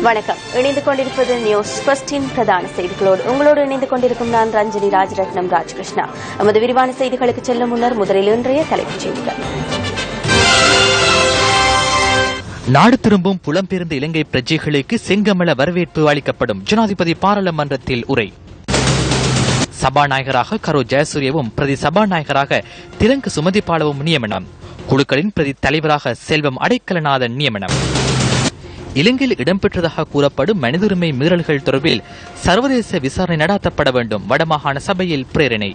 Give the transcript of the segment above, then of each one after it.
வணக்கம். இணைந்து கொண்டிருப்பது நியூஸ் ஃபர்ஸ்டின் பிரதான செய்திகளோடு உங்களோடு இணைந்து கொண்டிருக்கும் நான் ரஞ்சனி ராஜரத்னம் ராஜகிருஷ்ணா. நமது விரிவான செய்திகளுக்கு செல்லும் முன்னர் முதலில் இன்றைய தலைப்புச் செய்திகள். நாடு திரும்பும் புலம்பெயர்ந்த இலங்கை பிரஜைகளுக்கு செங்கமல வரவேற்பு அளிக்கப்படும். ஜனாதிபதி பாராளுமன்றத்தில் உரை. சபாநாயகராக கரு ஜெயசூரியவும் பிரதி சபாநாயகராக திலங்கு சுமதிபாலவும் நியமனம். குழுக்களின் பிரதி தலைவராக செல்வம் அடைக்கலநாதன் நியமனம். இலங்கையில் இடம்பெற்றதாக கூறப்படும் மனித உரிமை மீறல்கள் தொடர்பில் சர்வதேச விசாரணை நடாத்தப்பட வேண்டும். வடமாகாண சபையில் பிரேரணை.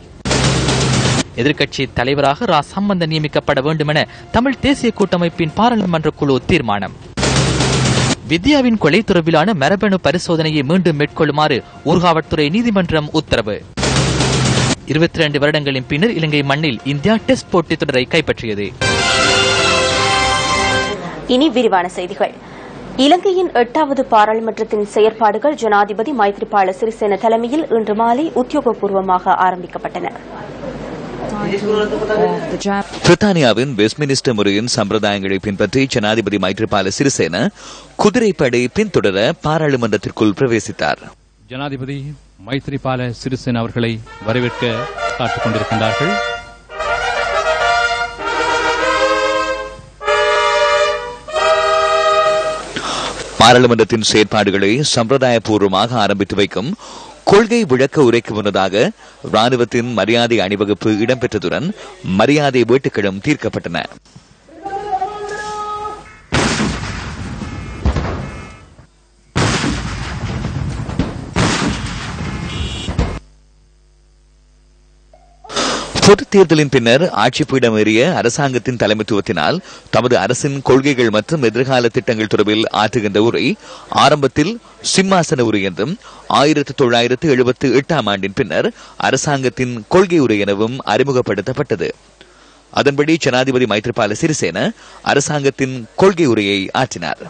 எதிர்க்கட்சி தலைவராக ரா சம்பந்தன் நியமிக்கப்பட வேண்டும் என தமிழ் தேசிய கூட்டமைப்பின் பாராளுமன்ற குழு தீர்மானம். வித்யாவின் கொலை தொடர்பிலான மரபணு பரிசோதனையை மீண்டும் மேற்கொள்ளுமாறு ஊர்காவல்துறை நீதிமன்றம் உத்தரவு. 22 வருடங்களின் பின்னர் இலங்கை மண்ணில் இந்தியா டெஸ்ட் போட்டி தொடரை கைப்பற்றியது. இனி விரிவான செய்திகள். இலங்கையின் 8வது பாராளுமன்றத்தின் செயற்பாடுகள் ஜனாதிபதி மைத்ரிபால சிறிசேன தலைமையில் இன்று மாலை உத்தியோகபூர்வமாக ஆரம்பிக்கப்பட்டன. பிரித்தானியாவின் வெஸ்ட்மினிஸ்டர் முறையின் சம்பிரதாயங்களை பின்பற்றி ஜனாதிபதி மைத்ரிபால சிறிசேன குதிரைப்படை பின்தொடர பாராளுமன்றத்திற்குள் பிரவேசித்தார். ஜனாதிபதி மைத்ரிபால சிறிசேன அவர்களை வரவேற்க காத்துக் கொண்டிருக்கின்றார்கள். பாராளுமன்றத்தின் செயற்பாடுகளை சம்பிரதாயபூர்வமாக ஆரம்பித்து வைக்கும் கொள்கை விளக்க உரைக்கு முன்னதாக ராணுவத்தின் மரியாதை அணிவகுப்பு இடம்பெற்றதுடன் மரியாதை வேட்டுகளும் தீர்க்கப்பட்டன. பொதுத் தேர்தலின் பின்னர் ஆட்சிப்பீடம் ஏறிய அரசாங்கத்தின் தலைமைத்துவத்தினால் தமது அரசின் கொள்கைகள் மற்றும் எதிர்கால திட்டங்கள் தொடர்பில் ஆற்றுகின்ற உரை ஆரம்பத்தில் சிம்மாசன உரை என்றும் 1978 ஆண்டின் பின்னர் அரசாங்கத்தின் கொள்கை உரை எனவும் அறிமுகப்படுத்தப்பட்டது. அதன்படி ஜனாதிபதி மைத்ரிபால சிறிசேன அரசாங்கத்தின் கொள்கை உரையை ஆற்றினார்.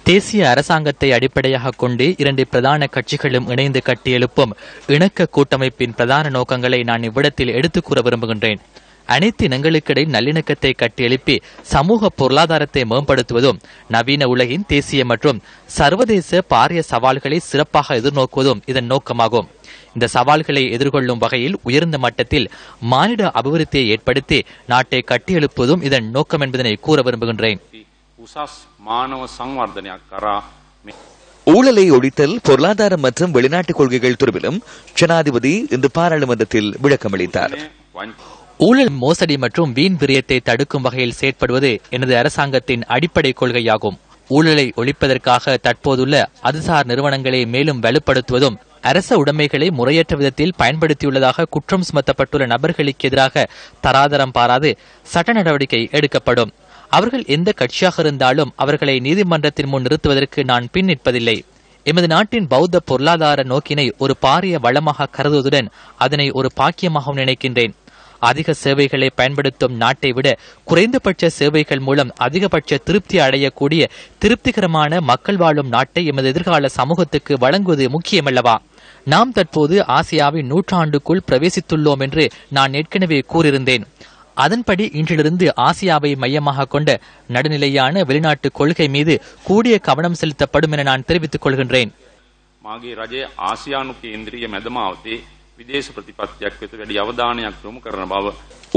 தேசிய அரசாங்கத்தை அடிப்படையாக கொண்டு 2 பிரதான கட்சிகளும் இணைந்து கட்டியெழுப்பும் இணக்க கூட்டமைப்பின் பிரதான நோக்கங்களை நான் இவ்விடத்தில் எடுத்துக் கூற விரும்புகின்றேன். அனைத்து இனங்களுக்கிடையே நல்லிணக்கத்தை கட்டியெழுப்பி சமூக பொருளாதாரத்தை மேம்படுத்துவதும் நவீன உலகின் தேசிய மற்றும் சர்வதேச பாரிய சவால்களை சிறப்பாக எதிர்நோக்குவதும் இதன் நோக்கமாகும். இந்த சவால்களை எதிர்கொள்ளும் வகையில் உயர்ந்த மட்டத்தில் மானிட அபிவிருத்தியை ஏற்படுத்தி நாட்டை கட்டியெழுப்புவதும் இதன் நோக்கம் என்பதனை கூற விரும்புகின்றேன். ஊழலை ஒழித்தல், பொருளாதார மற்றும் வெளிநாட்டு கொள்கைகள் தொடர்பிலும் ஜனாதிபதி இன்று பாராளுமன்றத்தில் விளக்கமளித்தார். ஊழல், மோசடி மற்றும் வீண் விரயத்தை தடுக்கும் வகையில் செயற்படுவது எனது அரசாங்கத்தின் அடிப்படை கொள்கையாகும். ஊழலை ஒழிப்பதற்காக தற்போதுள்ள அதுசார் நிறுவனங்களை மேலும் வலுப்படுத்துவதும் அரச உடைமைகளை முறையற்ற விதத்தில் பயன்படுத்தியுள்ளதாக குற்றம் சுமத்தப்பட்டுள்ள நபர்களுக்கு எதிராக தராதரம் பாராது சட்ட நடவடிக்கை எடுக்கப்படும். அவர்கள் எந்த கட்சியாக இருந்தாலும் அவர்களை நீதிமன்றத்தின் முன் நிறுத்துவதற்கு நான் பின் நிற்பதில்லை. எமது நாட்டின் பௌத்த பொருளாதார நோக்கினை ஒரு பாரிய வளமாக கருதுவதுடன் அதனை ஒரு பாக்கியமாகவும் நினைக்கின்றேன். அதிக சேவைகளை பயன்படுத்தும் நாட்டை விட குறைந்தபட்ச சேவைகள் மூலம் அதிகபட்ச திருப்தி அடையக்கூடிய திருப்திகரமான மக்கள் வாழும் நாட்டை எமது எதிர்கால சமூகத்துக்கு வழங்குவது முக்கியமல்லவா? நாம் தற்போது ஆசியாவின் 100 பிரவேசித்துள்ளோம் என்று நான் ஏற்கனவே கூறியிருந்தேன். அதன்படி இன்றிலிருந்து ஆசியாவை மையமாக கொண்ட நடுநிலையான வெளிநாட்டு கொள்கை மீது கூடிய கவனம் செலுத்தப்படும் என நான் தெரிவித்துக் கொள்கின்றேன்.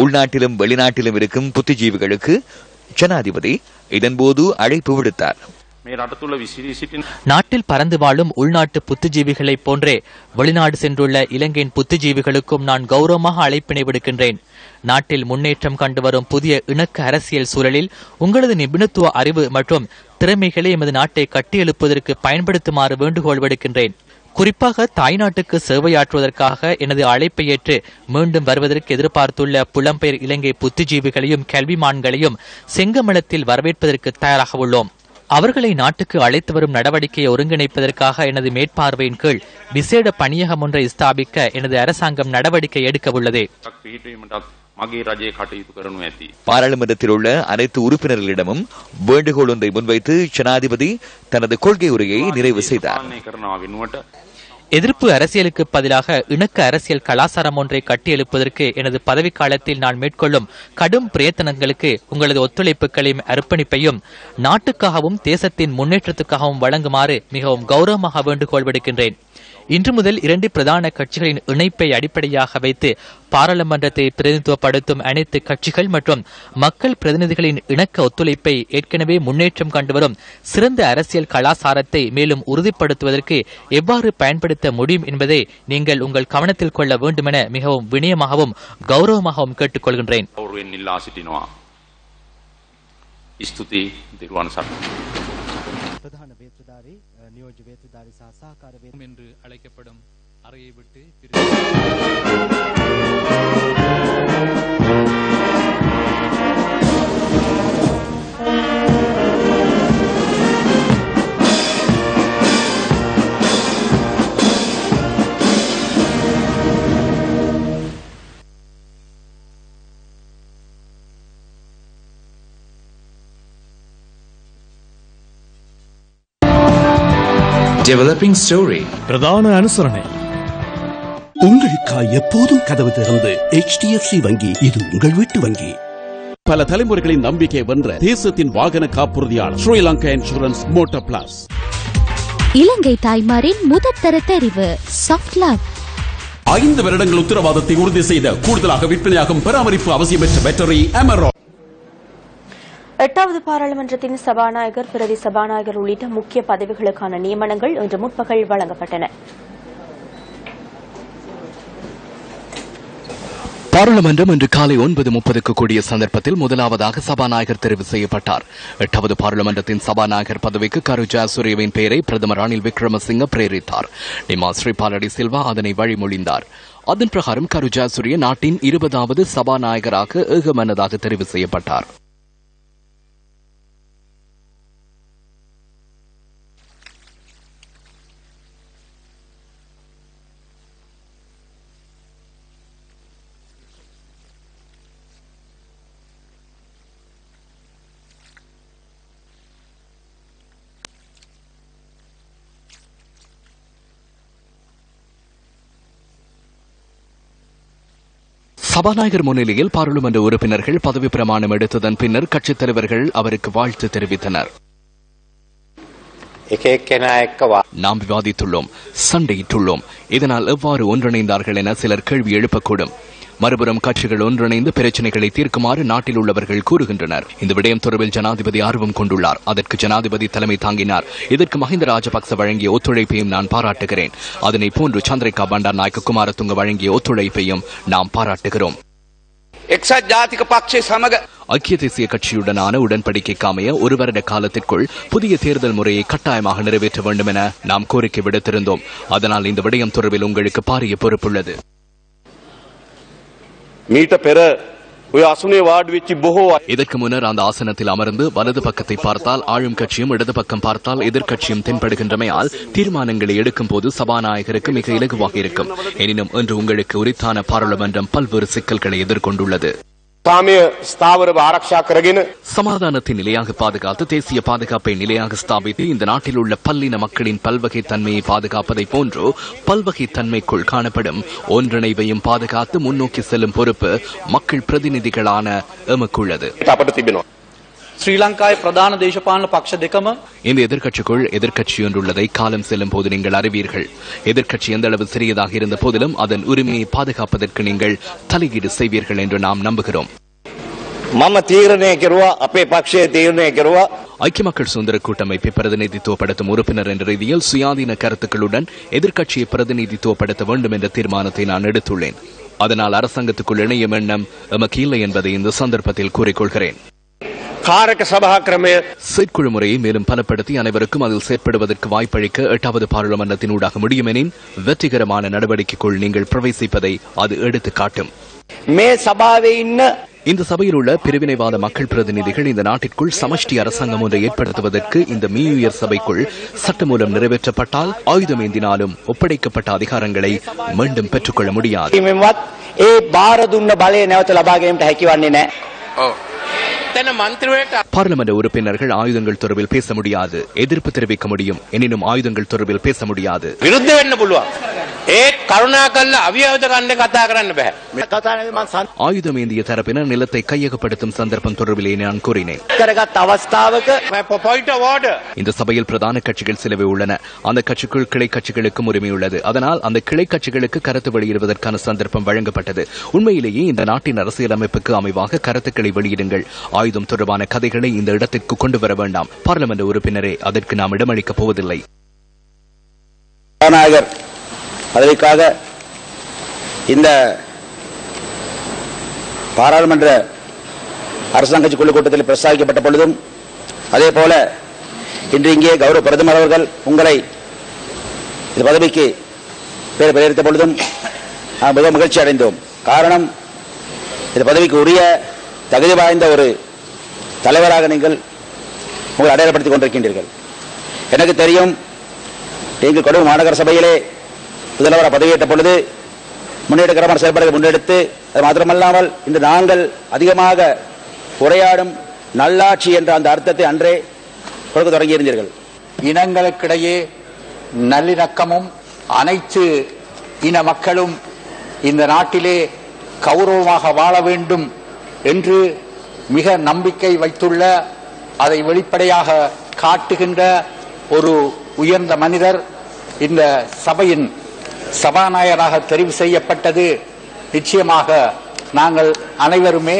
உள்நாட்டிலும் வெளிநாட்டிலும் இருக்கும் புத்திஜீவிகளுக்கு ஜனாதிபதி இதன்போது அழைப்பு விடுத்தார். நாட்டில் பறந்து வாழும் உள்நாட்டு புத்திஜீவிகளைப் போன்றே வெளிநாடு சென்றுள்ள இலங்கையின் புத்திஜீவிகளுக்கும் நான் கௌரவமாக அழைப்பினை விடுக்கின்றேன். நாட்டில் முன்னேற்றம் கண்டு வரும் புதிய இணக்க அரசியல் சூழலில் உங்களது நிபுணத்துவ அறிவு மற்றும் திறமைகளை எமது நாட்டை கட்டியெழுப்பதற்கு பயன்படுத்துமாறு வேண்டுகோள் விடுக்கின்றேன். குறிப்பாக தாய்நாட்டுக்கு சேவையாற்றுவதற்காக எனது அழைப்பை ஏற்று மீண்டும் வருவதற்கு எதிர்பார்த்துள்ள புலம்பெயர் இலங்கை புத்திஜீவிகளையும் கல்விமான்களையும் செங்கமலத்தில் வரவேற்பதற்கு தயாராக உள்ளோம். அவர்களை நாட்டுக்கு அழைத்து வரும் நடவடிக்கையை ஒருங்கிணைப்பதற்காக எனது மேற்பார்வையின் கீழ் விசேட பணியகம் ஒன்றை ஸ்தாபிக்க எனது அரசாங்கம் நடவடிக்கை எடுக்க உள்ளது. பாராளுமன்றத்தில் உள்ள அனைத்து உறுப்பினர்களிடமும் வேண்டுகோள் ஒன்றை முன்வைத்து ஜனாதிபதி தனது கொள்கை உரையை நிறைவு செய்தார். எதிர்ப்பு அரசியலுக்கு பதிலாக இணக்க அரசியல் கலாச்சாரம் ஒன்றை கட்டியெழுப்பதற்கு எனது பதவிக்காலத்தில் நான் மேற்கொள்ளும் கடும் பிரயத்தனங்களுக்கு உங்களது ஒத்துழைப்புகளையும் அர்ப்பணிப்பையும் நாட்டுக்காகவும் தேசத்தின் முன்னேற்றத்துக்காகவும் வழங்குமாறு மிகவும் கௌரவமாக வேண்டுகோள் விடுக்கின்றேன். இன்று முதல் 2 பிரதான கட்சிகளின் இணைப்பை அடிப்படையாக வைத்து பாராளுமன்றத்தை பிரதிநிதித்துவப்படுத்தும் அனைத்து கட்சிகள் மற்றும் மக்கள் பிரதிநிதிகளின் இணக்க ஒத்துழைப்பை ஏற்கனவே முன்னேற்றம் கண்டுவரும் சிறந்த அரசியல் கலாச்சாரத்தை மேலும் உறுதிப்படுத்துவதற்கு எவ்வாறு பயன்படுத்த முடியும் என்பதை நீங்கள் உங்கள் கவனத்தில் கொள்ள வேண்டும் என மிகவும் வினயமாகவும் கௌரவமாகவும் கேட்டுக்கொள்கின்றேன். என்று அழைக்கப்படும் அறையை விட்டு Developing story. பிரதான அனுசரணை. உங்களுக்காய் எப்போதும் கதவு திறந்து HDFC வங்கி, இது உங்கள் வீட்டு வங்கி. பல தலைமுறைகளின் நம்பிக்கை வென்ற தேசத்தின் வாகன காப்புறுதியாளர் ஸ்ரீலங்கா இன்சூரன்ஸ் மோட்டார் பிளஸ். இலங்கை தாய்மாரின் முதற்தர தெரிவு சாஃப்ட் லவ். 5 வருடங்கள் உத்தரவாதத்தை உறுதி செய்த கூடுதலாக விற்பனையாகும் பராமரிப்பு அவசியமற்ற பேட்டரி அமரோ. 8வது பாராளுமன்றத்தின் சபாநாயகர், பிரதி சபாநாயகர் உள்ளிட்ட முக்கிய பதவிகளுக்கான நியமனங்கள் இன்று முற்பகல் வழங்கப்பட்டன. பாராளுமன்றம் இன்று காலை 9:30 கூடிய சந்தர்ப்பத்தில் முதலாவதாக சபாநாயகர் தெரிவு செய்யப்பட்டார். 8வது பாராளுமன்றத்தின் சபாநாயகர் பதவிக்கு கரு ஜயசூரியவின் பெயரை பிரதமர் ரணில் விக்ரமசிங்க பிரேரித்தார். டிமா ஸ்ரீபாலடி சில்வா அதனை வழிமொழிந்தார். அதன் பிரகாரம் கரு ஜயசூரிய நாட்டின் 20வது சபாநாயகராக ஏகமனதாக தெரிவு செய்யப்பட்டார். சபாநாயகர் முன்னிலையில் பாராளுமன்ற உறுப்பினர்கள் பதவி பிரமாணம் எடுத்ததன் பின்னர் கட்சித் தலைவர்கள் அவருக்கு வாழ்த்து தெரிவித்தனர். நாம் விவாதித்துள்ளோம், சண்டையிட்டுள்ளோம். இதனால் எவ்வாறு ஒன்றிணைந்தார்கள் என சிலர் கேள்வி எழுப்பக்கூடும். மறுபுறம் கட்சிகள் ஒன்றிணைந்து பிரச்சினைகளை தீர்க்குமாறு நாட்டில் உள்ளவர்கள் கூறுகின்றனர். இந்த விடயம் தொடர்பில் ஜனாதிபதி ஆர்வம் கொண்டுள்ளார். அதற்கு ஜனாதிபதி தலைமை தாங்கினார். இதற்கு மஹிந்த ராஜபக்ச வழங்கிய ஒத்துழைப்பையும் நான் பாராட்டுகிறேன். அதனை போன்று சந்திரிகா பண்டாரநாயக்க குமாரதுங்க வழங்கிய ஒத்துழைப்பையும் நாம் பாராட்டுகிறோம். ஐக்கிய தேசிய கட்சியுடனான உடன்படிக்கைக்கு அமைய 1 வருட காலத்திற்குள் புதிய தேர்தல் முறையை கட்டாயமாக நிறைவேற்ற வேண்டும் என நாம் கோரிக்கை விடுத்திருந்தோம். அதனால் இந்த விடயம் தொடர்பில் உங்களுக்கு பாரிய பொறுப்புள்ளது. இதற்கு முன்னர் அந்த ஆசனத்தில் அமர்ந்து வலது பக்கத்தை பார்த்தால் ஆளும் கட்சியும், இடது பக்கம் பார்த்தால் எதிர்க்கட்சியும் தென்படுகின்றமையால் தீர்மானங்களை எடுக்கும் போது சபாநாயகருக்கு மிக இலகுவாக இருக்கும். எனினும் இன்று உங்களுக்கு உரித்தான பாராளுமன்றம் பல்வேறு சிக்கல்களை எதிர்கொண்டுள்ளது. சமாதானத்தை நிலையாக பாதுகாத்து தேசிய பாதுகாப்பை நிலையாக ஸ்தாபித்து இந்த நாட்டில் உள்ள பல்லின மக்களின் பல்வகை தன்மையை பாதுகாப்பதை போன்று பல்வகை தன்மைக்குள் காணப்படும் ஒன்றிணைவையும் பாதுகாத்து முன்னோக்கி செல்லும் பொறுப்பு மக்கள் பிரதிநிதிகளான எமக்குள்ளது. ஸ்ரீலங்காய் பிரதான தேசபாலன பக்ஷ දෙකම இந்த எதிர்க்கட்சிக்குள் எதிர்க்கட்சி ஒன்றுள்ளதை காலம் செல்லும் போது நீங்கள் அறிவீர்கள். எதிர்க்கட்சி எந்த அளவு சிறியதாக இருந்த போதிலும் அதன் உரிமையை பாதுகாப்பதற்கு நீங்கள் தலையீடு செய்வீர்கள் என்று நாம் நம்புகிறோம். ஐக்கிய மக்கள் சுதந்திர கூட்டமைப்பை பிரதிநிதித்துவப்படுத்தும் உறுப்பினர் என்ற ரீதியில் சுயாதீன கருத்துக்களுடன் எதிர்க்கட்சியை பிரதிநிதித்துவப்படுத்த வேண்டும் என்ற தீர்மானத்தை நான் எடுத்துள்ளேன். அதனால் அரசாங்கத்துக்குள் இணையும் எண்ணம் எமக்கு இல்லை என்பதை இந்த சந்தர்ப்பத்தில் கூறிக்கொள்கிறேன். செயற்குழு முறையை மேலும் பலப்படுத்தி அனைவருக்கும் அதில் செயற்படுவதற்கு வாய்ப்பளிக்க 8வது பாராளுமன்றத்தின் ஊடாக முடியுமெனின் வெற்றிகரமான நடவடிக்கைக்குள் நீங்கள் பிரவேசிப்பதை அது எடுத்து காட்டும். இந்த சபையில் உள்ள பிரிவினைவாத மக்கள் பிரதிநிதிகள் இந்த நாட்டிற்குள் சமஷ்டி அரசாங்கம் ஒன்றை ஏற்படுத்துவதற்கு இந்த மீயுயர் சபைக்குள் சட்ட மூலம் நிறைவேற்றப்பட்டால் ஆயுதம் ஏந்தினாலும் ஒப்படைக்கப்பட்ட அதிகாரங்களை மீண்டும் பெற்றுக்கொள்ள முடியாது. பார்லிமெண்ட் உறுப்பினர்கள் ஆயுதங்கள் தொடர்பில் பேச முடியாது, எதிர்ப்பு தெரிவிக்க முடியும். எனினும் ஆயுதங்கள் தொடர்பில் பேச முடியாது. ஆயுதம் ஏந்திய தரப்பினர் நிலத்தை கையகப்படுத்தும் சந்தர்ப்பம் தொடர்பிலே நான் கூறினேன். இந்த சபையில் பிரதான கட்சிகள் சிலவே உள்ளன. அந்த கட்சிக்குள் கிளை கட்சிகளுக்கும் உரிமை உள்ளது. அதனால் அந்த கிளை கட்சிகளுக்கு கருத்து வெளியிடுவதற்கான சந்தர்ப்பம் வழங்கப்பட்டது. உண்மையிலேயே இந்த நாட்டின் அரசியலமைப்புக்கு அமைவாக கருத்துக்களை வெளியிடுங்கள். ஆயுதம் தொடர்பான கதைகளை இந்த இடத்திற்கு கொண்டு வர வேண்டாம். பார்லிமெண்ட் உறுப்பினரே, அதற்கு நாம் இடமளிக்கப் போவதில்லை. அதற்காக இந்த பாராளுமன்ற அரசாங்க கட்சி குழு கூட்டத்தில் பிரஸ்தாபிக்கப்பட்ட பொழுதும் அதேபோல இன்று இங்கே கௌரவ பிரதமர் அவர்கள் உங்களை இந்த பதவிக்கு பெயரித்த பொழுதும் மிக மகிழ்ச்சி அடைந்தோம். காரணம், இந்த பதவிக்கு உரிய தகுதி வாய்ந்த ஒரு தலைவராக நீங்கள் உங்களை அடையாளப்படுத்திக் கொண்டிருக்கின்றீர்கள். எனக்கு தெரியும், நீங்கள் கொழும்பு மாநகர சபையிலே முதல்வராக பதவியேற்ற பொழுது முன்னேற்றகரமான செயல்பாடுகளை முன்னெடுத்து, அது மாத்திரமல்லாமல் இன்று நாங்கள் அதிகமாக உரையாடும் நல்லாட்சி என்ற அந்த அர்த்தத்தை அன்றே கொடுக்க தொடங்கியிருந்தீர்கள். இனங்களுக்கிடையே நல்லிணக்கமும் அனைத்து இன மக்களும் இந்த நாட்டிலே கௌரவமாக வாழ வேண்டும் என்று மிக நம்பிக்கை வைத்துள்ள, அதை வெளிப்படையாக காட்டுகின்ற ஒரு உயர்ந்த மனிதர் இந்த சபையின் சபாநாயகராக தெரிவு செய்யப்பட்டது நிச்சயமாக நாங்கள் அனைவருமே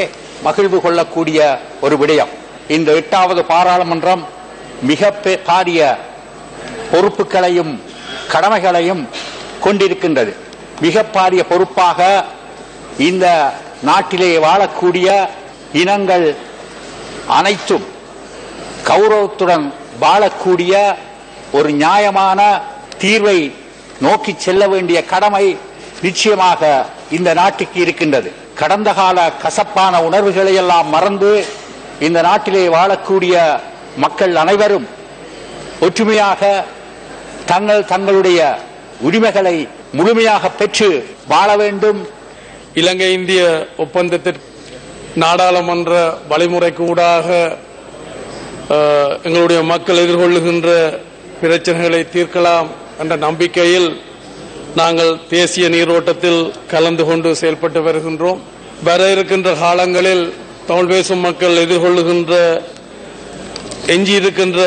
மகிழ்வு கொள்ளக்கூடிய ஒரு விடயம். இந்த 8வது பாராளுமன்றம் மிக பாரிய பொறுப்புகளையும் கடமைகளையும் கொண்டிருக்கின்றது. மிக பாரிய பொறுப்பாக இந்த நாட்டிலே வாழக்கூடிய இனங்கள் அனைத்தும் கௌரவத்துடன் வாழக்கூடிய ஒரு நியாயமான தீர்வை நோக்கி செல்ல வேண்டிய கடமை நிச்சயமாக இந்த நாட்டுக்கு இருக்கின்றது. கடந்த கால கசப்பான உணர்வுகளை எல்லாம் மறந்து இந்த நாட்டிலே வாழக்கூடிய மக்கள் அனைவரும் ஒற்றுமையாக தங்களுடைய உரிமைகளை முழுமையாக பெற்று வாழ வேண்டும். இலங்கை இந்திய ஒப்பந்தத்திற்கு நாடாளுமன்ற வழிமுறைக்கு ஊடாக எங்களுடைய மக்கள் எதிர்கொள்ளுகின்ற பிரச்சனைகளை தீர்க்கலாம் என்ற நம்பிக்கையில் நாங்கள் தேசிய நீரோட்டத்தில் கலந்து கொண்டு செயல்பட்டு வருகின்றோம். வர இருக்கின்ற காலங்களில் தமிழ் பேசும் மக்கள் எதிர்கொள்ளுகின்ற எஞ்சியிருக்கின்ற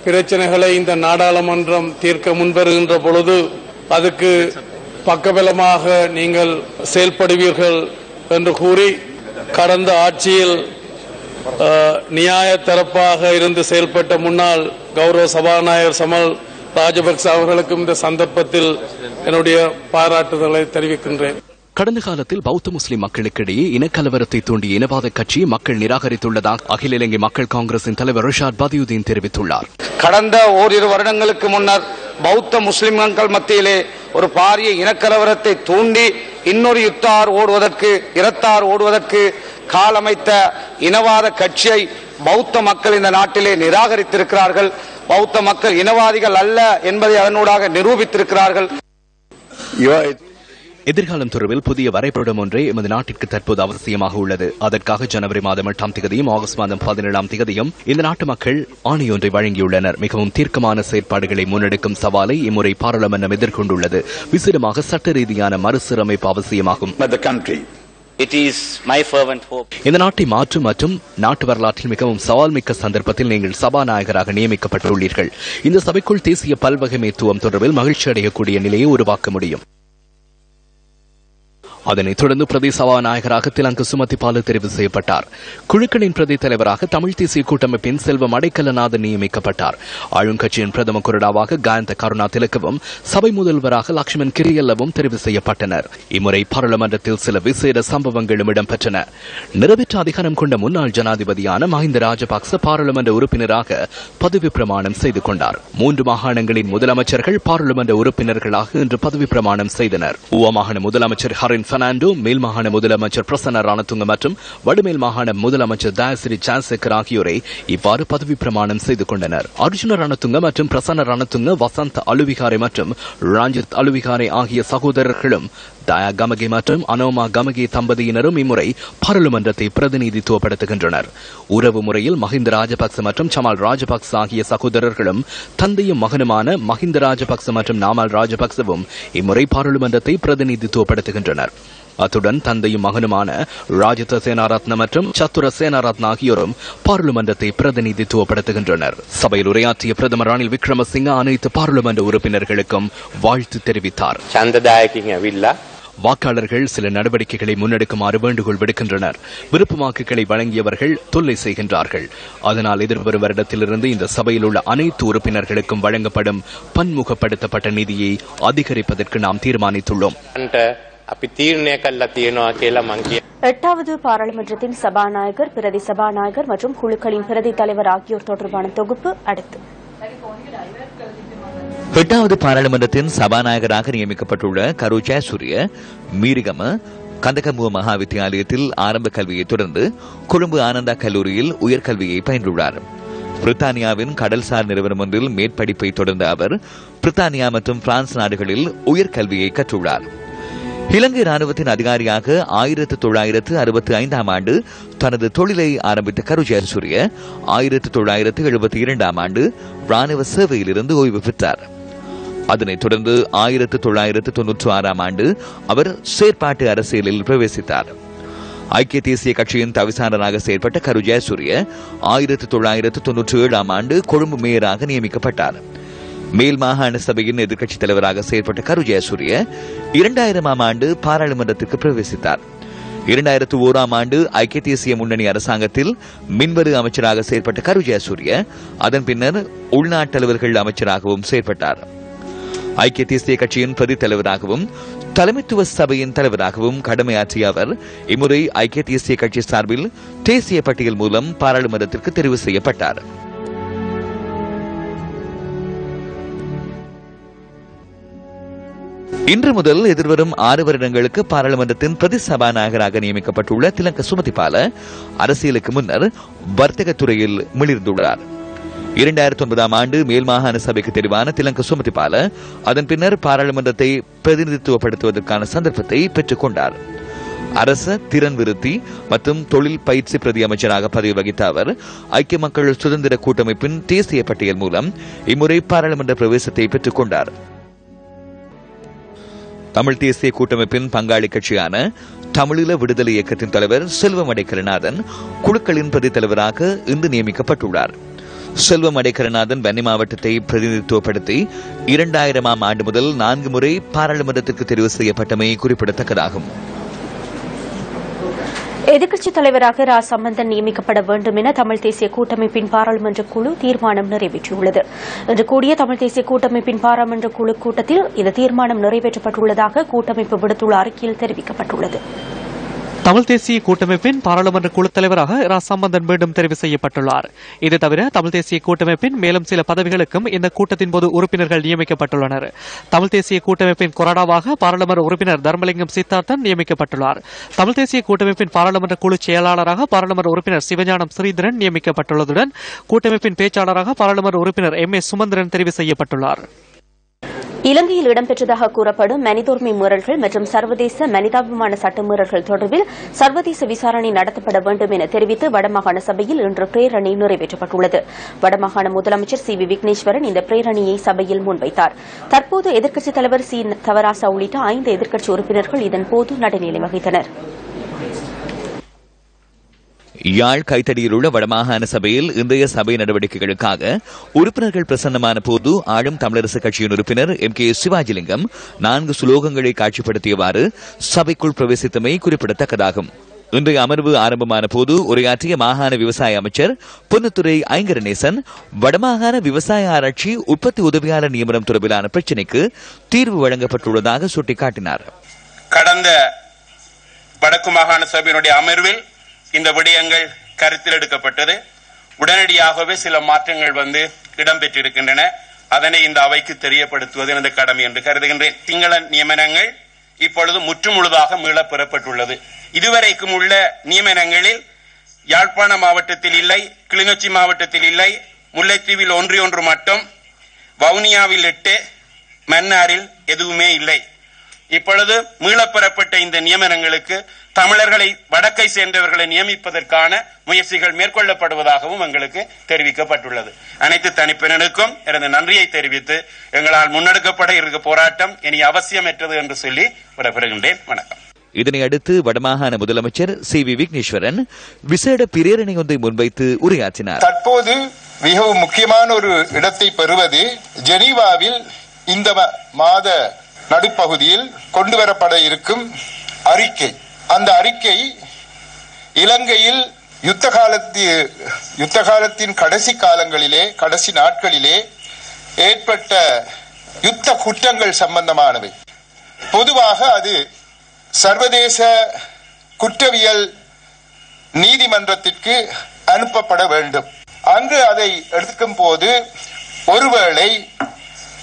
பிரச்சனைகளை இந்த நாடாளுமன்றம் தீர்க்க முன்வருகின்ற பொழுது அதுக்கு பக்கபலமாக நீங்கள் செயல்படுவீர்கள் என்று கூறி, கடந்த ஆட்சியில் நியாய தரப்பாக இருந்து செயல்பட்ட முன்னாள் கௌரவ சபாநாயகர் சமல் ராஜபக்ச அவர்களுக்கும் இந்த சந்தர்ப்பத்தில் என்னுடைய பாராட்டுதலை தெரிவிக்கின்றேன். கடந்த காலத்தில் பௌத்த முஸ்லிம் மக்களுக்கிடையே இனக்கலவரத்தை தூண்டிய இனவாத கட்சியை மக்கள் நிராகரித்துள்ளதாக அகில இலங்கை மக்கள் காங்கிரசின் தலைவர் ரிஷாட் பதியுதீன் தெரிவித்துள்ளார். கடந்த ஓரிரு வருடங்களுக்கு முன்னர் பௌத்த முஸ்லிம்கள் மத்தியிலே ஒரு பாரிய இனக்கலவரத்தை தூண்டி இன்னொரு இரத்தார் ஓடுவதற்கு காலமைத்த இனவாத கட்சியை பௌத்த மக்கள் இந்த நாட்டிலே நிராகரித்திருக்கிறார்கள். பௌத்த மக்கள் இனவாதிகள் அல்ல என்பதை அதனூடாக நிரூபித்திருக்கிறார்கள். எதிர்காலம் தொடர்பில் புதிய வரைபடம் ஒன்றே எமது நாட்டிற்கு தற்போது அவசியமாக உள்ளது. அதற்காக ஜனவரி மாதம் 8ஆம் தேதியும் ஆகஸ்ட் மாதம் 17ஆம் தேதியும் இந்த நாட்டு மக்கள் ஆணையொன்றை வழங்கியுள்ளனர். மிகவும் தீர்க்கமான செயற்பாடுகளை முன்னெடுக்கும் சவாலை இம்முறை பாராளுமன்றம் எதிர்கொண்டுள்ளது. விசேடமாக சட்ட ரீதியான மறுசீரமைப்பு அவசியமாகும். இந்த நாட்டை மாற்றும் மற்றும் நாட்டு வரலாற்றில் மிகவும் சவால் மிக்க சந்தர்ப்பத்தில் நீங்கள் சபாநாயகராக நியமிக்கப்பட்டுள்ளீர்கள். இந்த சபைக்குள் தேசிய பல்வகைமைத்துவம் தொடர்பில் மகிழ்ச்சி அடையக்கூடிய நிலையை உருவாக்க முடியும். அதனைத் தொடர்ந்து பிரதி சபாநாயகராக திலங்கு சுமதிபால தெரிவு செய்யப்பட்டார். குழுக்களின் பிரதி தலைவராக தமிழ் தேசிய கூட்டமைப்பின் செல்வம் அடைக்கலநாதன் நியமிக்கப்பட்டார். ஆளுங்கட்சியின் பிரதம கொறடாவாக காயந்த கருணா திலக்கவும் சபை முதல்வராக லட்சுமண் கிரியல்லவும் தெரிவு செய்யப்பட்டனர். இம்முறை பாராளுமன்றத்தில் சில விசேட சம்பவங்களும் இடம்பெற்றன. நிறைவேற்ற அதிகாரம் கொண்ட முன்னாள் ஜனாதிபதியான மஹிந்த ராஜபக்ச பாராளுமன்ற உறுப்பினராக பதவி பிரமாணம் செய்து கொண்டார். 3 மாகாணங்களின் முதலமைச்சர்கள் பாராளுமன்ற உறுப்பினர்களாக இன்று பதவி பிரமாணம் செய்தனர். ஊவா மாகாண முதலமைச்சர் ஹரின் பெர்னாண்டோ, மேல் மாகாண முதலமைச்சர் பிரசன்ன ரணதுங்க மற்றும் வடமேல் மாகாண முதலமைச்சர் தயாசிரி சான்சேகர் ஆகியோரை இவ்வாறு பதவி பிரமாணம் செய்து கொண்டனர். அர்ஜுன ரணதுங்க மற்றும் பிரசன்ன ரணதுங்க, வசந்த் அலுவிகாரை மற்றும் ரஞ்சித் அலுவிகாரை ஆகிய சகோதரர்களும் தயா கமகே மற்றும் அனோமா கமகே தம்பதியினரும் இம்முறை பாராளுமன்றத்தை பிரதிநிதித்துவப்படுத்துகின்றனர். உறவு முறையில் மஹிந்த ராஜபக்ச மற்றும் சமால் ராஜபக்ச ஆகிய சகோதரர்களும் தந்தையும் மகனுமான மஹிந்த ராஜபக்ச மற்றும் நாமல் ராஜபக்சவும் இம்முறை பாராளுமன்றத்தை பிரதிநிதித்துவப்படுத்துகின்றனர். அத்துடன் தந்தையும் மகனுமான ராஜித சேனாரத்ன மற்றும் சத்துர சேனாரத்ன ஆகியோரும் பாராளுமன்றத்தை பிரதிநிதித்துவப்படுத்துகின்றனர். சபையில் உரையாற்றிய பிரதமர் ரணில் விக்ரமசிங்க அனைத்து பாராளுமன்ற உறுப்பினர்களுக்கும் வாழ்த்து தெரிவித்தார். வாக்காளர்கள் சில நடவடிக்கைகளை முன்னெடுக்குமாறு வேண்டுகோள் விடுக்கின்றனர். விருப்ப வாக்குகளை வழங்கியவர்கள் தொல்லை செய்கின்றார்கள். அதனால் எதிர்வரும் வருடத்திலிருந்து இந்த சபையில் உள்ள அனைத்து உறுப்பினர்களுக்கும் வழங்கப்படும் பன்முகப்படுத்தப்பட்ட நிதியை அதிகரிப்பதற்கு நாம் தீர்மானித்துள்ளோம். எட்டாவது பாராளுமன்றத்தின் சபாநாயகர், பிரதி சபாநாயகர் மற்றும் குழுக்களின் பிரதி தலைவர் ஆகியோர் தொடர்பான தொகுப்பு அடுத்து. எட்டாவது பாராளுமன்றத்தின் சபாநாயகராக நியமிக்கப்பட்டுள்ள கரு ஜெயசூரிய மீரிகம கந்தகமுவ மகா வித்தியாலயத்தில் ஆரம்ப கல்வியை தொடர்ந்து கொழும்பு ஆனந்தா கல்லூரியில் உயர்கல்வியை பயின்றுள்ளார். பிரித்தானியாவின் கடல்சார் நிறுவனம் ஒன்றில் மேற்படிப்பை தொடர்ந்த அவர் பிரித்தானியா மற்றும் பிரான்ஸ் நாடுகளில் உயர்கல்வியை கற்றுள்ளார். இலங்கை ராணுவத்தின் அதிகாரியாக 1965 ஆண்டு தனது தொழிலை ஆரம்பித்த கரு ஜெயசூரிய 1972 ஆண்டு ராணுவ சேவையிலிருந்து ஓய்வு பெற்றார். அதனைத் தொடர்ந்து 1996 ஆண்டு அவர் செயற்பாட்டு அரசியலில் பிரவேசித்தார். ஐக்கிய தேசிய கட்சியின் தவிசாளராக செயற்பட்ட கரு ஜெயசூரிய 1997 ஆண்டு கொழும்பு மேயராக நியமிக்கப்பட்டார். மேல் மாகாண சபையின் எதிர்க்கட்சித் தலைவராக செயற்பட்ட கரு ஜெயசூரிய 2000 ஆண்டு பாராளுமன்றத்திற்கு பிரவேசித்தார். 2001 ஆண்டு ஐக்கிய தேசிய முன்னணி அரசாங்கத்தில் மின்வரு அமைச்சராக செயற்பட்ட கரு ஜெயசூரிய அதன் பின்னர் உள்நாட்டலுவல்கள் அமைச்சராகவும் செயற்பட்டார். ஐக்கிய தேசிய கட்சியின் பிரதி தலைவராகவும் தலைமைத்துவ சபையின் தலைவராகவும் கடமையாற்றிய அவர் இம்முறை ஐக்கிய தேசிய கட்சி சார்பில் தேசிய பட்டியல் மூலம் பாராளுமன்றத்திற்கு தெரிவு செய்யப்பட்டார். இன்று முதல் எதிர்வரும் 6 வருடங்களுக்கு பாராளுமன்றத்தின் பிரதி சபாநாயகராக நியமிக்கப்பட்டுள்ள திலங்க சுமதிபால அரசியலுக்கு முன்னர் வர்த்தகத் துறையில் மிளிர்ந்துள்ளார். 2009 ஆண்டு மேல் மாகாண சபைக்கு தெரிவான திலங்க சுமதிபால அதன் பின்னர் பாராளுமன்றத்தை பிரதிநிதித்துவப்படுத்துவதற்கான சந்தர்ப்பத்தை பெற்றுக் கொண்டார். அரச திறன் விருத்தி மற்றும் தொழில் பயிற்சி பிரதி அமைச்சராக பதவி வகித்த அவர் ஐக்கிய மக்கள் சுதந்திர கூட்டமைப்பின் தேசிய பட்டியல் மூலம் இம்முறை பாராளுமன்ற பிரவேசத்தை பெற்றுக் கொண்டார். தமிழ் தேசிய கூட்டமைப்பின் பங்காளி கட்சியான தமிழீழ விடுதலை இயக்கத்தின் தலைவர் செல்வம் அடைக்கலநாதன் குழுக்களின் பிரதி தலைவராக இன்று நியமிக்கப்பட்டுள்ளார். செல்வம் அடைக்கலநாதன் வன்னி மாவட்டத்தை பிரதிநிதித்துவப்படுத்தி 2000 ஆண்டு முதல் 4 முறை பாராளுமன்றத்திற்கு தெரிவு செய்யப்பட்டமை குறிப்பிடத்தக்கதாகும். எதிர்க்கட்சித் தலைவராக ரா சம்பந்தன் நியமிக்கப்பட வேண்டும் என தமிழ் தேசிய கூட்டமைப்பின் பாராளுமன்ற குழு தீர்மானம் நிறைவேற்றியுள்ளது. இன்று கூடிய தமிழ் தேசிய கூட்டமைப்பின் பாராளுமன்ற குழு கூட்டத்தில் இந்த தீர்மானம் நிறைவேற்றப்பட்டுள்ளதாக கூட்டமைப்பு விடுத்துள்ள அறிக்கையில் தெரிவிக்கப்பட்டுள்ளது. தமிழ் தேசிய கூட்டமைப்பின் பாராளுமன்ற குழு தலைவராக ரா சம்பந்தன் மீண்டும் தெரிவு செய்யப்பட்டுள்ளார். இது தவிர தமிழ் தேசிய கூட்டமைப்பின் மேலும் சில பதவிகளுக்கும் இந்த கூட்டத்தின் போது உறுப்பினர்கள் நியமிக்கப்பட்டுள்ளனர். தமிழ் தேசிய கூட்டமைப்பின் கொறடாவாக பாராளுமன்ற உறுப்பினர் தர்மலிங்கம் சித்தார்த்தன் நியமிக்கப்பட்டுள்ளார். தமிழ் தேசிய கூட்டமைப்பின் பாராளுமன்ற குழு செயலாளராக பாராளுமன்ற உறுப்பினர் சிவஞானம் ஸ்ரீதரன் நியமிக்கப்பட்டுள்ளதுடன் கூட்டமைப்பின் பேச்சாளராக பாராளுமன்ற உறுப்பினர் எம் ஏ சுமந்திரன் தெரிவு செய்யப்பட்டுள்ளார். இலங்கையில் இடம்பெற்றதாக கூறப்படும் மனிதோர்மை மீறல்கள் மற்றும் சர்வதேச மனிதாபிமான சட்டமீறல்கள் தொடர்பில் சர்வதேச விசாரணை நடத்தப்பட வேண்டும் என தெரிவித்து வடமாகாண சபையில் இன்று பிரேரணை நிறைவேற்றப்பட்டுள்ளது. வடமாகாண முதலமைச்சர் சி வி விக்னேஸ்வரன் இந்த பிரேரணையை சபையில் முன்வைத்தார். தற்போது எதிர்க்கட்சித் தலைவர் சி தவராசா உள்ளிட்ட 5 எதிர்க்கட்சி உறுப்பினர்கள் இதன்போது நடுநிலை வகித்தனர். யாழ் கைத்தடியில் உள்ள வடமாகாண சபையில் இன்றைய சபை நடவடிக்கைகளுக்காக உறுப்பினர்கள் பிரசன்னமான போது ஆளும் தமிழரசு கட்சியின் உறுப்பினர் எம் கே சிவாஜிலிங்கம் 4 சுலோகங்களை காட்சிப்படுத்தியவாறு சபைக்குள் பிரவேசித்தமை குறிப்பிடத்தக்கதாகும். இன்றைய அமர்வு ஆரம்பமான போது உரையாற்றிய மாகாண விவசாய அமைச்சர் பொன்னுத்துறை ஐங்கரநேசன் வடமாகாண விவசாய ஆராய்ச்சி உற்பத்தி உதவியாளர் நியமனம் தொடர்பிலான பிரச்சினைக்கு தீர்வு வழங்கப்பட்டுள்ளதாக சுட்டிக்காட்டினார். கடந்த வடக்கு மாகாண சபையினுடைய அமர்வில் இந்த விடயங்கள் கருத்தில் எடுக்கப்பட்டது. உடனடியாகவே சில மாற்றங்கள் இடம்பெற்றிருக்கின்றன. அதனை இந்த அவைக்கு தெரியப்படுத்துவது எனது கடமை என்று கருதுகின்றேன். சிங்கள நியமனங்கள் இப்பொழுது முற்றுமுழுதாக மீளப் பெறப்பட்டுள்ளது. இதுவரைக்கும் உள்ள நியமனங்களில் யாழ்ப்பாண மாவட்டத்தில் இல்லை, கிளிநொச்சி மாவட்டத்தில் இல்லை, முல்லைத்தீவில் ஒன்று மட்டும், வவுனியாவில் 8, மன்னாரில் எதுவுமே இல்லை. இப்பொழுது மீளப்பெறப்பட்ட இந்த நியமனங்களுக்கு தமிழர்களை வடக்கை சேர்ந்தவர்களை நியமிப்பதற்கான முயற்சிகள் மேற்கொள்ளப்படுவதாகவும் எங்களுக்கு தெரிவிக்கப்பட்டுள்ளது. அனைத்து தனிப்பினருக்கும் எனது நன்றியை தெரிவித்து எங்களால் முன்னெடுக்கப்பட இருக்க போராட்டம் இனி அவசியமற்றது என்று சொல்லி விடைபெறுகின்றேன். வணக்கம். இதனை அடுத்து வடமாகாண முதலமைச்சர் சி.வி. விக்னேஸ்வரன் விசேட பிரேரணை ஒன்றை முன்வைத்து உரையாற்றினார். தற்போது மிகவும் முக்கியமான ஒரு இடத்தை பெறுவது ஜெனீவாவில் இந்த மாத நடுப்பகுதியில் கொண்டுவரப்பட இருக்கும் அறிக்கை. அந்த அறிக்கை இலங்கையில் யுத்த காலத்தின் கடைசி நாட்களிலே ஏற்பட்ட யுத்த குற்றங்கள் சம்பந்தமானவை. பொதுவாக அது சர்வதேச குற்றவியல் நீதிமன்றத்திற்கு அனுப்பப்பட வேண்டும். அங்கு அதை எடுக்கும் போது ஒருவேளை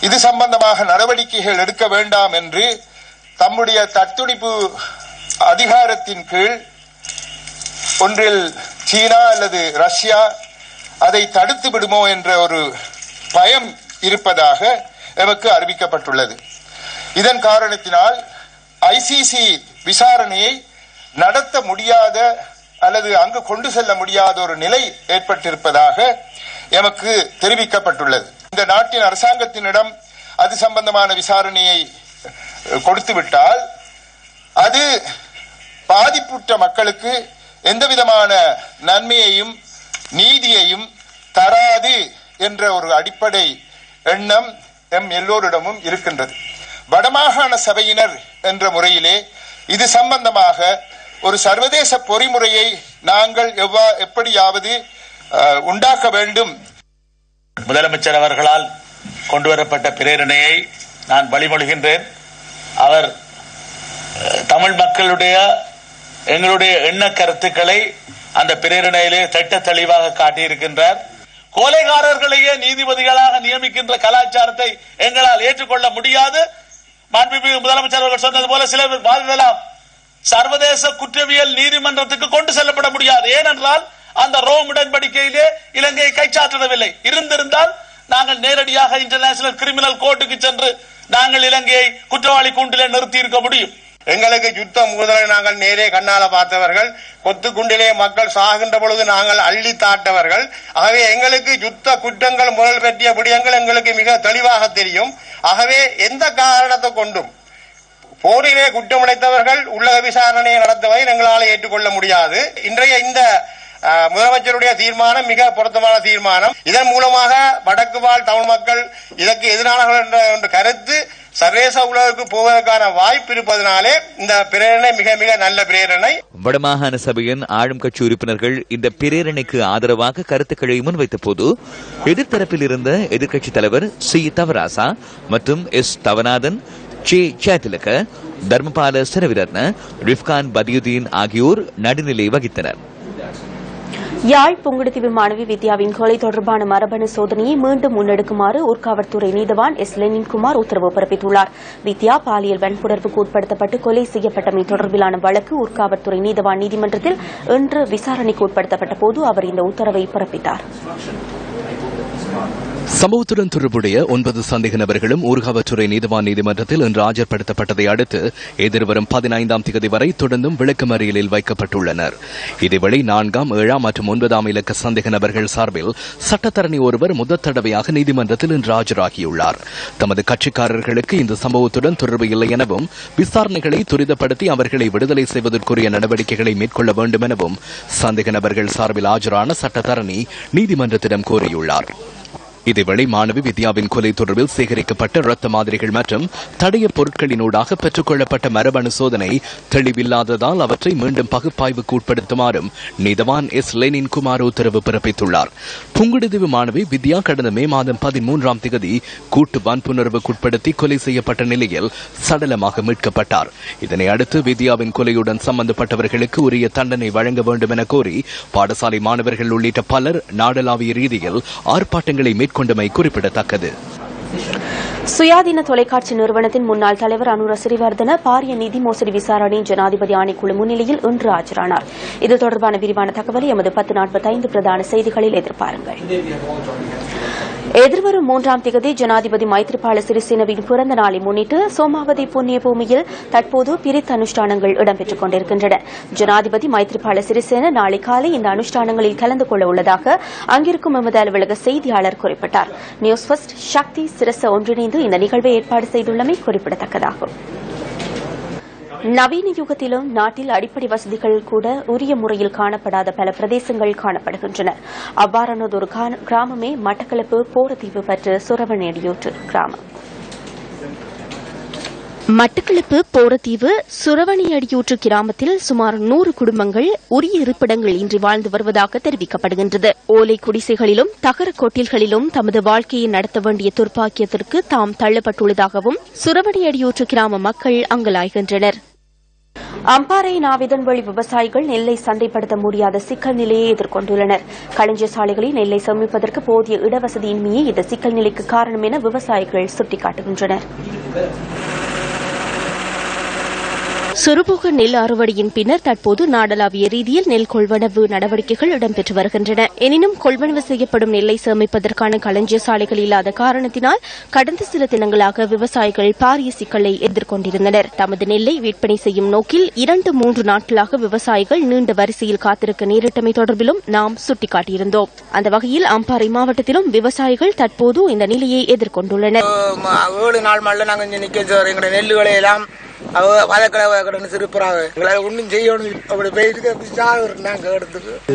இது சம்பந்தமாக நடவடிக்கைகள் எடுக்க வேண்டாம் என்று தம்முடைய தத்துடிப்பு அதிகாரத்தின் கீழ் ஒன்றில் சீனா அல்லது ரஷ்யா அதை தடுத்து விடுமோ என்ற ஒரு பயம் இருப்பதாக எமக்கு அறிவிக்கப்பட்டுள்ளது. இதன் காரணத்தினால் ஐசிசி விசாரணையை நடத்த முடியாத அல்லது அங்கு கொண்டு செல்ல முடியாத ஒரு நிலை ஏற்பட்டிருப்பதாக எமக்கு தெரிவிக்கப்பட்டுள்ளது. இந்த நாட்டின் அரசாங்கத்தினிடம் அது சம்பந்தமான விசாரணையை கொடுத்துவிட்டால் அது பாதிப்புற்ற மக்களுக்கு எந்தவிதமான நன்மையையும் நீதியையும் தராது என்ற ஒரு அடிப்படை எண்ணம் எம் எல்லோரிடமும் இருக்கின்றது. வடமாகாண சபையினர் என்ற முறையிலே இது சம்பந்தமாக ஒரு சர்வதேச பொறிமுறையை நாங்கள் எப்படியாவது உண்டாக்க வேண்டும். முதலமைச்சர் அவர்களால் கொண்டுவரப்பட்ட பிரேரணையை நான் வழிமொழிகின்றேன். அவர் தமிழ் மக்களுடைய எங்களுடைய எண்ண கருத்துக்களை அந்த பிரேரணையிலே திட்ட தெளிவாக காட்டியிருக்கின்றார். கொலைகாரர்களையே நீதிபதிகளாக நியமிக்கின்ற கலாச்சாரத்தை எங்களால் ஏற்றுக்கொள்ள முடியாது. மாண்புமிகு முதலமைச்சர் அவர்கள் சொன்னது போல சிலர் வாதிடலாம், சர்வதேச குற்றவியல் நீதிமன்றத்துக்கு கொண்டு செல்லப்பட முடியாது. ஏனென்றால் அந்த ரோம் உடன்படிக்கையிலே இலங்கையை கைச்சாற்றிடவில்லை. இருந்திருந்தால் நாங்கள் நேரடியாக இன்டர்நேஷனல் கிரிமினல் கோர்ட்டுக்கு சென்று நாங்கள் இலங்கையை குற்றவாளி கூண்டிலே நிறுத்தி இருக்க முடியும். எங்களுக்கு யுத்தம் முதலை நாங்கள் நேரே கண்ணால பார்த்தவர்கள், கொத்து குண்டிலே மக்கள் சாகின்ற பொழுது நாங்கள் அள்ளி தாட்டவர்கள். ஆகவே எங்களுக்கு யுத்த குற்றங்கள் முதல் பற்றிய விடயங்கள் எங்களுக்கு மிக தெளிவாக தெரியும். ஆகவே எந்த காரணத்தை கொண்டும் போரிலே குற்றமடைத்தவர்கள் உள்ளக விசாரணையை நடத்துவதை எங்களால் ஏற்றுக்கொள்ள முடியாது. இன்றைய இந்த முதலமைச்சருடைய தீர்மானம் மிக பொருத்தமான தீர்மானம். இதன் மூலமாக வடக்கு வாழ் தமிழ் மக்கள் இதற்கு எதிரானவர்கள் என்ற கருத்து சர்வதேச உலகிற்கு போவதற்கான வாய்ப்பு இருப்பதனாலே இந்த பிரேரணை மிக மிக நல்ல பிரேரணை. வடமாகாண சபையின் ஆளும் கட்சி உறுப்பினர்கள் இந்த பிரேரணைக்கு ஆதரவாக கருத்துக்களை முன்வைத்த போது எதிர்த்தரப்பில் இருந்த எதிர்க்கட்சித் தலைவர் சி. தவராசா மற்றும் எஸ். தவநாதன், சேத்திலக, தர்மபால சிரவிரத்ன, ரிஃப்கான் பதியுதீன் ஆகியோர் நடுநிலை வகித்தனர். யாழ் புங்குடுதீவு மாணவி வித்யாவின் கொலை தொடர்பான மரபணு சோதனையை மீண்டும் முன்னெடுக்குமாறு ஊர்காவற்துறை நீதவான் எஸ். லெனின்குமார் உத்தரவு பிறப்பித்துள்ளார். வித்யா பாலியல் வன்புணர்வுக்கு உட்படுத்தப்பட்டு கொலை செய்யப்பட்டமை தொடர்பிலான வழக்கு ஊர்காவற்துறை நீதவான் நீதிமன்றத்தில் இன்று விசாரணைக்கு உட்படுத்தப்பட்ட போது அவர் இந்த உத்தரவை பிறப்பித்தார். சம்பவத்துடன் தொடர்புடைய 9 சந்தேக நபர்களும் ஊர்காவற்றுறை நீதிவான் நீதிமன்றத்தில் இன்று ஆஜர்படுத்தப்பட்டதை அடுத்து எதிர்வரும் 15ஆம் தேதி வரை தொடர்ந்தும் விளக்கமறியலில் வைக்கப்பட்டுள்ளனர். இதேவேளை 4ஆம், 7ஆம் மற்றும் 9ஆம் இலக்க சந்தேக நபர்கள் சார்பில் சட்டத்தரணி ஒருவர் முதல் தடவையாக நீதிமன்றத்தில் இன்று ஆஜராகியுள்ளார். தமது கட்சிக்காரர்களுக்கு இந்த சம்பவத்துடன் தொடர்பு இல்லை எனவும் விசாரணைகளை துரிதப்படுத்தி அவர்களை விடுதலை செய்வதற்குரிய நடவடிக்கைகளை மேற்கொள்ள வேண்டும் எனவும் சந்தேக நபர்கள் சார்பில் ஆஜரான சட்டத்தரணி நீதிமன்றத்திடம் கோரியுள்ளார். இதேவேளை மாணவி வித்யாவின் கொலை தொடர்பில் சேகரிக்கப்பட்ட இரத்த மாதிரிகள் மற்றும் தடய பொருட்களினூடாக பெற்றுக் கொள்ளப்பட்ட மரபணு சோதனை தெளிவில்லாததால் அவற்றை மீண்டும் பகுப்பாய்வுக்கு உட்படுத்துமாறும் நீதவான் எஸ். லெனின்குமார் உத்தரவு பிறப்பித்துள்ளார். புங்குடுதீவு மாணவி வித்யா கடந்த மே மாதம் 13ஆம் தேதி கூட்டு வன்புணர்வுக்குட்படுத்தி கொலை செய்யப்பட்ட நிலையில் சடலமாக மீட்கப்பட்டார். இதனை அடுத்து வித்யாவின் கொலையுடன் சம்பந்தப்பட்டவர்களுக்கு உரிய தண்டனை வழங்க வேண்டும் என கோரி பாடசாலை மாணவர்கள் உள்ளிட்ட பலர் நாடளாவிய ரீதியில் ஆர்ப்பாட்டங்களை கொண்டமை குறிப்பிடத்தக்கது. சுயாதீன தொலைக்காட்சி நிறுவனத்தின் முன்னாள் தலைவர் அனுர சிறிவர்தன பாரிய நிதி மோசடி விசாரணை ஜனாதிபதி ஆணைக்குழு முன்னிலையில் இன்று ஆஜரானார். இது தொடர்பான விரிவான தகவலை எமது 10:45 பிரதான செய்திகளில் எதிர்பாருங்கள். எதிர்வரும் 3ஆம் தேதி ஜனாதிபதி மைத்ரிபால சிறிசேனவின் பிறந்த நாளை முன்னிட்டு சோமாவதி புண்ணிய பூமியில் தற்போது பிரித்த அனுஷ்டானங்கள் இடம்பெற்றுக் கொண்டிருக்கின்றன. ஜனாதிபதி மைத்ரிபால சிறிசேன நாளை காலை இந்த அனுஷ்டானங்களில் கலந்து கொள்ள உள்ளதாக அங்கிருக்கும் எமது அலுவலக செய்தியாளர் குறிப்பிட்டார். நியூஸ் ஃபர்ஸ்ட் சக்தி சிரச ஒன்றிணைந்து இந்த நிகழ்வை ஏற்பாடு செய்துள்ளமை குறிப்பிடத்தக்கதாகும். நவீன யுகத்திலும் நாட்டில் அடிப்படை வசதிகள் கூட உரிய முறையில் காணப்படாத பல பிரதேசங்கள் காணப்படுகின்றன. அவ்வாறானதொரு கிராமமே மட்டக்களப்பு போரதீவு பற்று சுரவணியடியூற்று கிராமம். மட்டக்களப்பு போரதீவு சுரவணியடியூற்று கிராமத்தில் சுமார் 100 குடும்பங்கள் உரிய இருப்பிடங்கள் இன்றி வாழ்ந்து வருவதாக தெரிவிக்கப்படுகின்றது. ஓலை குடிசைகளிலும் தகர கொட்டில்களிலும் தமது வாழ்க்கையை நடத்த வேண்டிய துர்ப்பாக்கியத்திற்கு தாம் தள்ளப்பட்டுள்ளதாகவும் சுரவணியடியூற்று கிராம மக்கள் அங்கலாய்கின்றனர். அம்பாறை நாவிதன்வெளி விவசாயிகள் நெல்லை சந்தைப்படுத்த முடியாத சிக்கல் நிலையை எதிர்கொண்டுள்ளனர். களஞ்சிய சாலைகளில் நெல்லை சேமிப்பதற்கு போதிய இடவசதியின்மையே இந்த சிக்கல் நிலைக்கு காரணம் என விவசாயிகள் சுட்டிக்காட்டுகின்றனர். சிறுபோக நெல் அறுவடையின் பின்னர் தற்போது நாடளாவிய ரீதியில் நெல் கொள்வனவு நடவடிக்கைகள் இடம்பெற்று வருகின்றன. எனினும் கொள்வனவு செய்யப்படும் நெல்லை சேமிப்பதற்கான களஞ்சிய சாலைகள் இல்லாத காரணத்தினால் கடந்த சில தினங்களாக விவசாயிகள் பாரிய சிக்கலை எதிர்கொண்டிருந்தனர். தமது நெல்லை விற்பனை செய்யும் நோக்கில் 2-3 நாட்களாக விவசாயிகள் நீண்ட வரிசையில் காத்திருக்க நேரிட்டமை தொடர்பிலும் நாம் சுட்டிக்காட்டியிருந்தோம். அந்த வகையில் அம்பாறை மாவட்டத்திலும் விவசாயிகள் தற்போது இந்த நிலையை எதிர்கொண்டுள்ளனர்.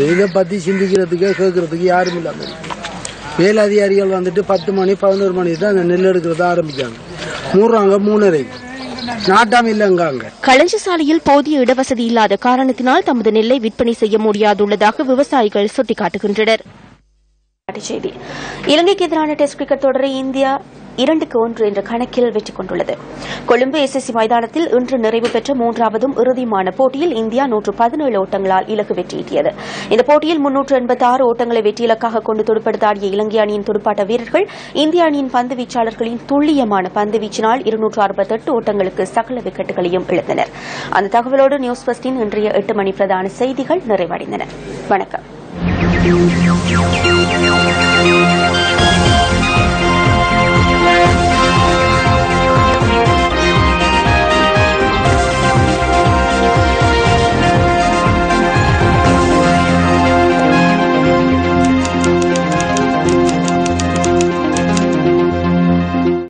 இதை பத்தி சிந்திக்கிறதுக்கு கேட்கறதுக்கு யாரும் இல்லாம மேலதிகாரிகள் வந்துட்டு 10 மணி 11 மணி தான் அந்த நெல் எடுக்கிறத ஆரம்பிச்சாங்க. மூடுறாங்க 3:30 நாட்டாம இல்லங்க. களஞ்சி சாலையில் போதிய இடவசதி இல்லாத காரணத்தினால் தமது நெல்லை விற்பனை செய்ய முடியாதுள்ளதாக விவசாயிகள் சுட்டிக்காட்டுகின்றனர். இலங்கைக்கு எதிரான டெஸ்ட் கிரிக்கெட் தொடரை இந்தியா 2-1 என்ற கணக்கில் வெற்றி கொண்டுள்ளது. கொழும்பு SSC மைதானத்தில் இன்று நிறைவு பெற்ற 3வது இறுதியான போட்டியில் இந்தியா 117 ஓட்டங்களால் இலக்கு வெற்றியீட்டியது. இந்த போட்டியில் 386 ஓட்டங்களை வெற்றி இலக்காக கொண்டு துடுப்படுத்தாடிய இலங்கை அணியின் துடுப்பாட்ட வீரர்கள் இந்திய அணியின் பந்து வீச்சாளர்களின் துல்லியமான பந்து வீச்சினால் 268 ஓட்டங்களுக்கு சகல விக்கெட்டுகளையும் இழந்தனர். அந்த தகவலோடு நியூஸ் ஃபர்ஸ்டின் இன்றைய 8 மணி பிரதான செய்திகள் நிறைவடைந்தன. வணக்கம்.